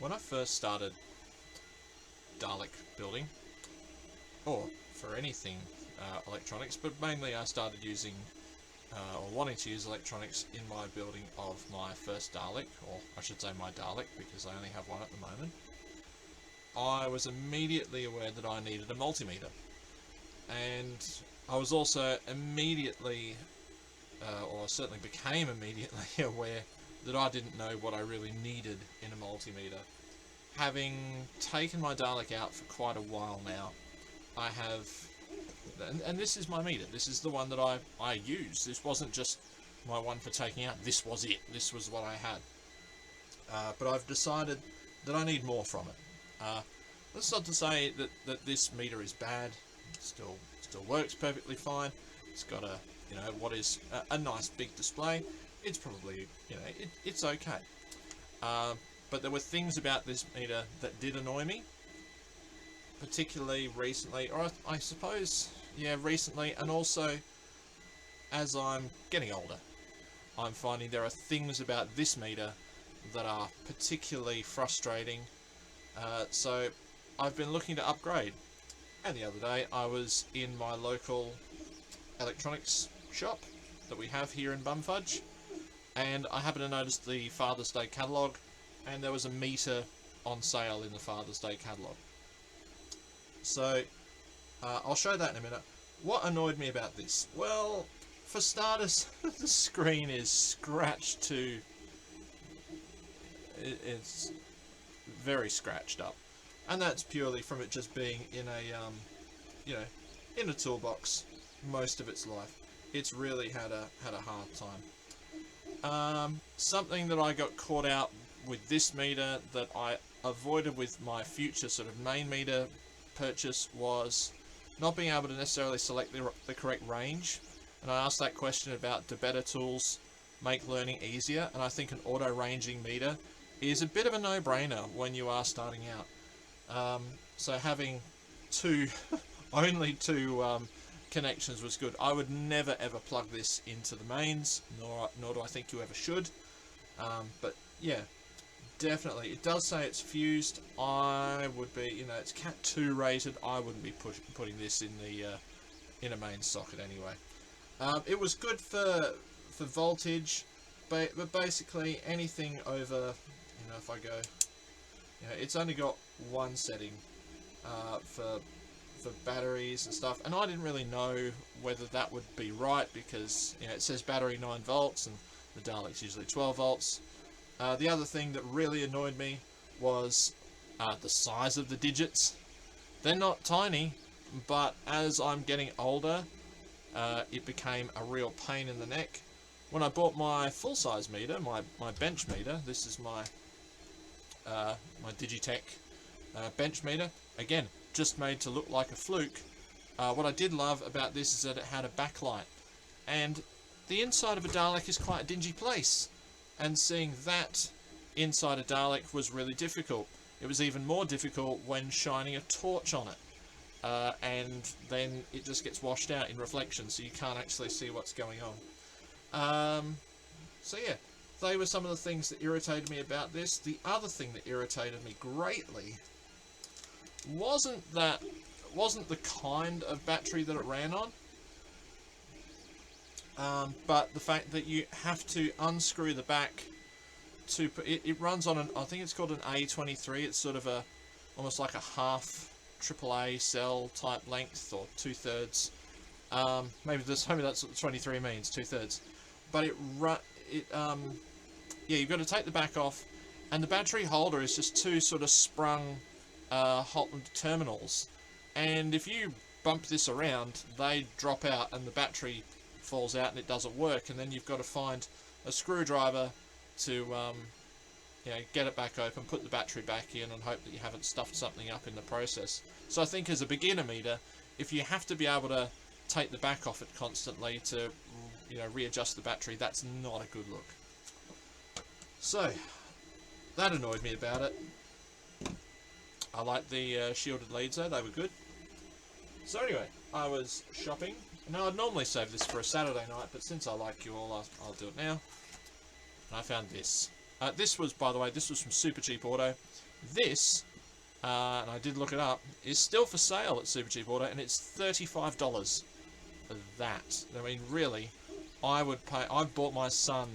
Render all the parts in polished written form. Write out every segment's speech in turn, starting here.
When I first started Dalek building, or for anything electronics, but mainly I started using or wanting to use electronics in my building of my first Dalek, or I should say my Dalek, because I only have one at the moment. I was immediately aware that I needed a multimeter, and I was also immediately, or certainly became immediately aware that I didn't know what I really needed in a multimeter. Having taken my Dalek out for quite a while now, I have, and this is my meter, this is the one that I use. This wasn't just my one for taking out, this was it, this was what I had. But I've decided that I need more from it. That's not to say that this meter is bad. It still works perfectly fine. It's got a, what is a nice big display. It's probably, it's okay. But there were things about this meter that did annoy me, particularly recently, or I suppose, yeah, recently, and also as I'm getting older, I'm finding there are things about this meter that are particularly frustrating. So I've been looking to upgrade, and the other day I was in my local electronics shop that we have here in Bumfudge, and I happened to notice the Father's Day catalogue, and there was a meter on sale in the Father's Day catalogue. So I'll show that in a minute. What annoyed me about this? Well, for starters, the screen is scratched to... It's very scratched up, and that's purely from it just being in a, in a toolbox most of its life. It's really had a hard time. Something that I got caught out with this meter that I avoided with my future sort of main meter purchase was not being able to necessarily select the correct range. And I asked that question about, do better tools make learning easier? And I think an auto-ranging meter is a bit of a no-brainer when you are starting out. So having only two connections was good. I would never ever plug this into the mains, nor do I think you ever should. But yeah, definitely, it does say it's fused. I would be, it's Cat 2 rated. I wouldn't be putting this in the in a main socket anyway. It was good for voltage, but basically anything over, if I go, it's only got one setting for batteries and stuff, and I didn't really know whether that would be right, because it says battery 9 volts and the Dalek's usually 12 volts. The other thing that really annoyed me was the size of the digits. They're not tiny, but as I'm getting older, it became a real pain in the neck. When I bought my full-size meter, my bench meter, this is my my Digitech bench meter, again, just made to look like a fluke. What I did love about this is that it had a backlight, and the inside of a Dalek is quite a dingy place, and seeing that inside a Dalek was really difficult. It was even more difficult when shining a torch on it, and then it just gets washed out in reflection, so you can't actually see what's going on. So yeah, they were some of the things that irritated me about this. The other thing that irritated me greatly wasn't the kind of battery that it ran on, but the fact that you have to unscrew the back to put it. It runs on I think it's called an A23. It's sort of almost like a half AAA cell type length, or 2/3. Maybe that's what 23 means, 2/3. But yeah, you've got to take the back off, and the battery holder is just two sort of sprung terminals, and if you bump this around, they drop out and the battery falls out and it doesn't work, and then you've got to find a screwdriver to get it back open, put the battery back in, and hope that you haven't stuffed something up in the process. So I think as a beginner meter, if you have to be able to take the back off it constantly to readjust the battery, that's not a good look. So that annoyed me about it. I like the shielded leads though, they were good. So anyway, I was shopping. Now I'd normally save this for a Saturday night, but since I like you all, I'll do it now. And I found this. This was, by the way, this was from Super Cheap Auto. This, and I did look it up, is still for sale at Super Cheap Auto, and it's $35 for that. I mean, really, I would pay. I've bought my son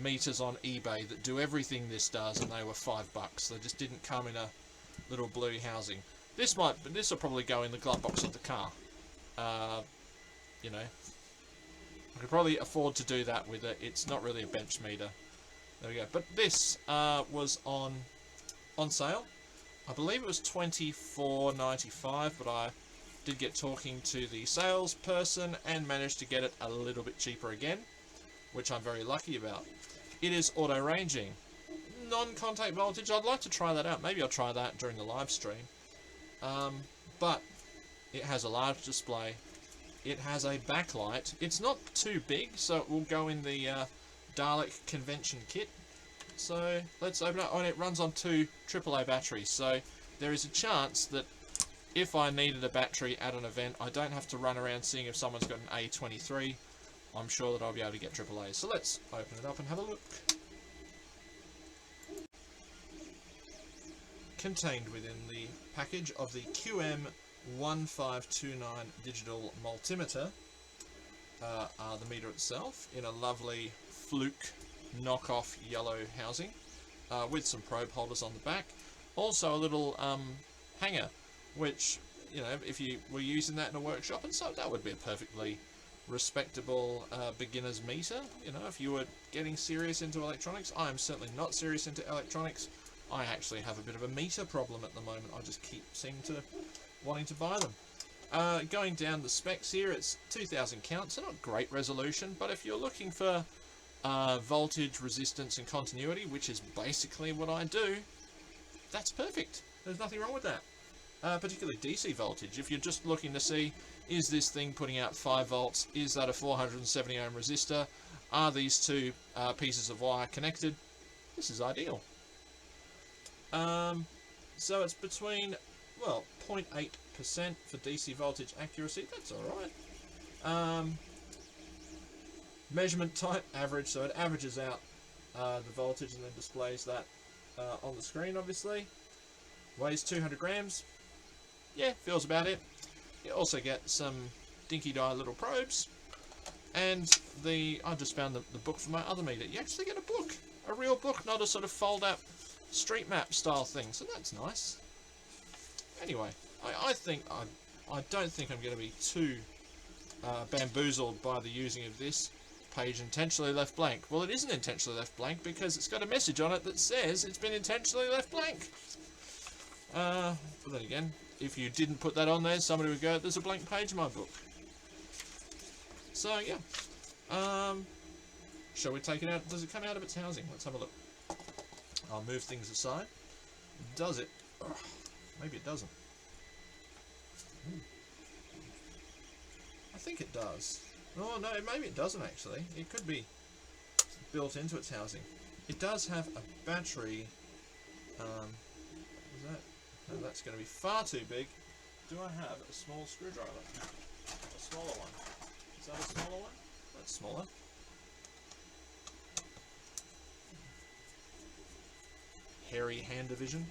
meters on eBay that do everything this does, and they were $5. They just didn't come in a little blue housing. This will probably go in the glove box of the car. You know, I could probably afford to do that with it. It's not really a bench meter. There we go. But this was on sale. I believe it was $24.95, but I did get talking to the salesperson and managed to get it a little bit cheaper again, which I'm very lucky about. It is auto-ranging. Non-contact voltage, I'd like to try that out. Maybe I'll try that during the live stream. But it has a large display. It has a backlight. It's not too big, so it will go in the Dalek convention kit. So let's open it. Oh, and it runs on 2 AAA batteries, so there is a chance that if I needed a battery at an event, I don't have to run around seeing if someone's got an A23. I'm sure that I'll be able to get AAA. So let's open it up and have a look. Contained within the package of the QM-1529 digital multimeter are the meter itself in a lovely fluke knockoff yellow housing with some probe holders on the back. Also a little hanger, which, you know, if you were using that in a workshop and so, that would be a perfectly respectable beginner's meter. You know, if you were getting serious into electronics. I am certainly not serious into electronics. I actually have a bit of a meter problem at the moment. I just keep seeming to wanting to buy them. Going down the specs here, it's 2000 count, so not great resolution, but if you're looking for voltage, resistance and continuity, which is basically what I do, that's perfect. There's nothing wrong with that. Particularly DC voltage. If you're just looking to see, is this thing putting out 5 volts? Is that a 470 ohm resistor? Are these 2 pieces of wire connected? This is ideal. So it's between, well, 0.8% for DC voltage accuracy. That's alright. Measurement type, average, so it averages out the voltage and then displays that on the screen, obviously. Weighs 200 grams. Yeah, feels about it. You also get some dinky-die little probes. And I just found the book for my other meter. You actually get a book. A real book, not a sort of fold-up street map style thing. So that's nice. Anyway, I don't think I'm going to be too bamboozled by the using of this. Page intentionally left blank. Well, it isn't intentionally left blank because it's got a message on it that says it's been intentionally left blank. But then again, if you didn't put that on there, somebody would go, there's a blank page in my book. So, yeah. Shall we take it out? Does it come out of its housing? Let's have a look. I'll move things aside. Does it? Ugh, maybe it doesn't. I think it does. Oh, no, maybe it doesn't, actually. It could be built into its housing. It does have a battery. Is that? No, that's going to be far too big. Do I have a small screwdriver? A smaller one. Is that a smaller one? That's smaller. Hairy hand division.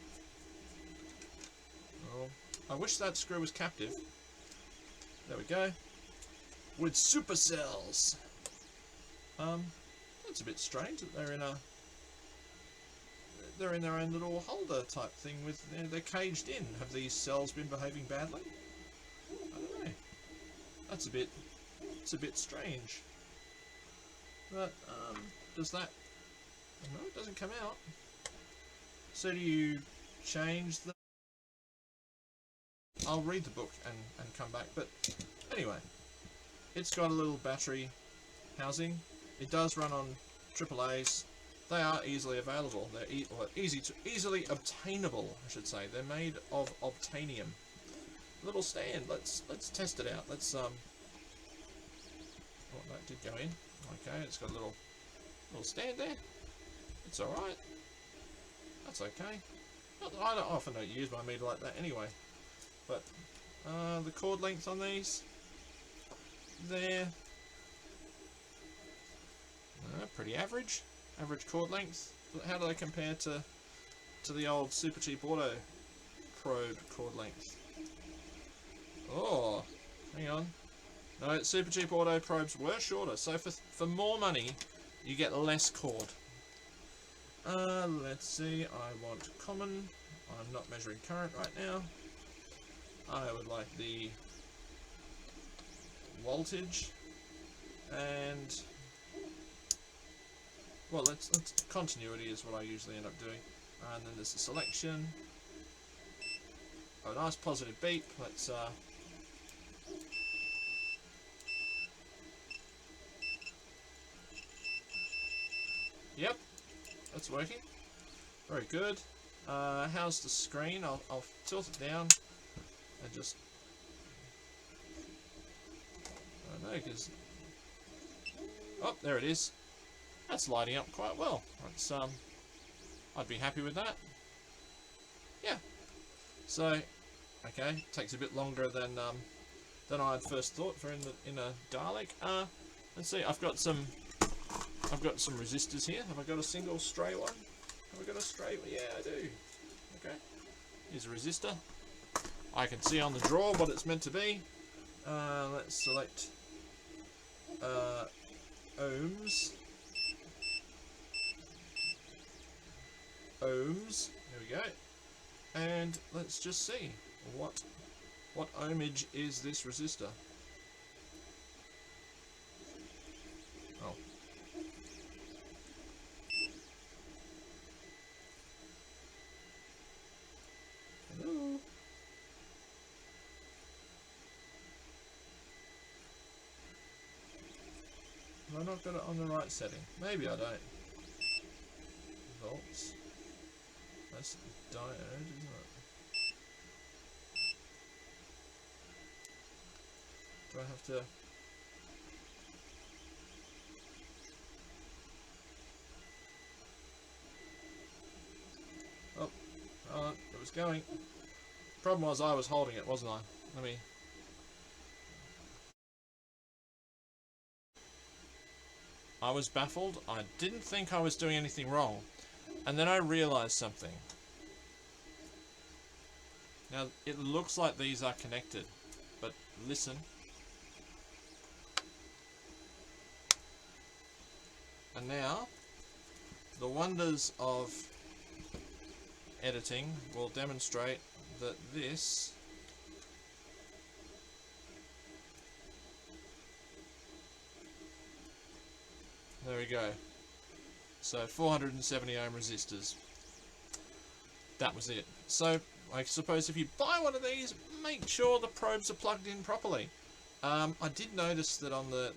Oh, I wish that screw was captive. There we go. With supercells. That's a bit strange that they're in their own little holder type thing with, they're caged in. Have these cells been behaving badly? I don't know. It's a bit strange. But does that? No, it doesn't come out. So do you change the? I'll read the book and come back. But anyway, it's got a little battery housing. It does run on AAAs. They are easily available. They're easily obtainable, I should say. They're made of obtainium. Little stand. Let's test it out. Let's Oh, that did go in. Okay, it's got a little stand there. It's all right. That's okay. I don't often use my meter like that anyway. But the cord length on these, they're pretty average. Average cord length. How do they compare to to the old Super Cheap Auto probe cord length. Oh, hang on. No, Super Cheap Auto probes were shorter, so for more money, you get less cord. Let's see, I want common. I'm not measuring current right now. I would like the voltage, and well, let's continuity is what I usually end up doing. And then there's the selection. Oh, nice positive beep. Let's yep, that's working. Very good. How's the screen? I'll tilt it down and just, I don't know, because, oh, there it is. That's lighting up quite well. That's I'd be happy with that. Yeah. So, okay, takes a bit longer than I had first thought for in a Dalek. Let's see. I've got some resistors here. Have I got a single stray one? Have I got a stray one? Yeah, I do. Okay. Here's a resistor. I can see on the drawer what it's meant to be. Let's select ohms. Ohms. There we go. And let's just see what ohmage is this resistor. Oh. Hello. Have I not got it on the right setting? Maybe I don't. Volts. That's a diode, isn't it? Do I have to... Oh, it was going. Problem was I was holding it, wasn't I? Let me... I was baffled. I didn't think I was doing anything wrong. And then I realised something. Now, it looks like these are connected, but listen. And now, the wonders of editing will demonstrate that this there we go. So 470 ohm resistors. That was it. So I suppose if you buy one of these, make sure the probes are plugged in properly. I did notice that on the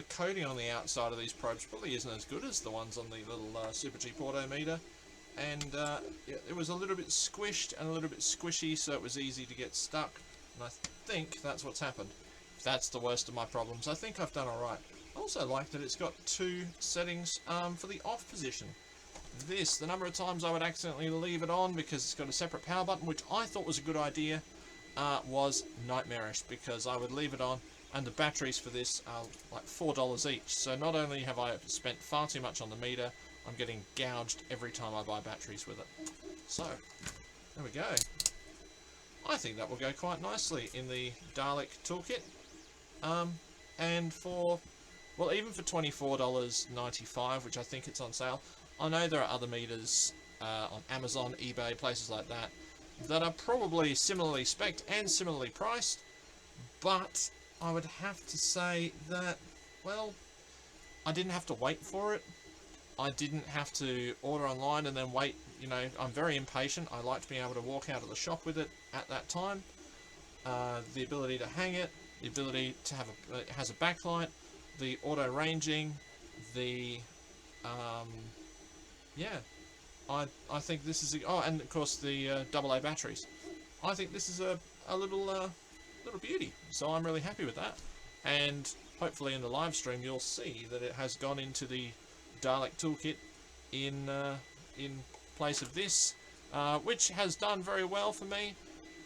coating on the outside of these probes probably isn't as good as the ones on the little Super Cheap Auto meter, and it was a little bit squished and a little bit squishy, so it was easy to get stuck, and I think that's what's happened. If that's the worst of my problems, I think I've done alright. I also like that it's got two settings for the off position. The number of times I would accidentally leave it on because it's got a separate power button, which I thought was a good idea, was nightmarish, because I would leave it on, and the batteries for this are like $4 each. So not only have I spent far too much on the meter, I'm getting gouged every time I buy batteries with it. So, there we go. I think that will go quite nicely in the Dalek toolkit. And for, well, even for $24.95, which I think it's on sale, I know there are other meters on Amazon, eBay, places like that, that are probably similarly spec'd and similarly priced, but I would have to say that, well, I didn't have to wait for it. I didn't have to order online and then wait. You know, I'm very impatient. I like to be able to walk out of the shop with it at that time. The ability to hang it, the ability to have it has a backlight, the auto ranging, the yeah, I think this is and of course the AA batteries. I think this is a little beauty. So I'm really happy with that, and hopefully in the live stream you'll see that it has gone into the Dalek toolkit in place of this, which has done very well for me.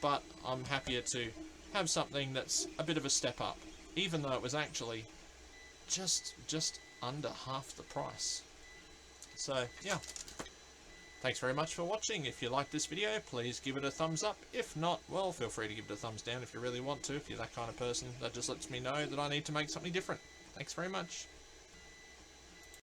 But I'm happier to have something that's a bit of a step up, even though it was actually just under half the price. So yeah, Thanks very much for watching. If you like this video, please give it a thumbs up. If not, well, feel free to give it a thumbs down if you really want to, if you're that kind of person. That just lets me know that I need to make something different. Thanks very much.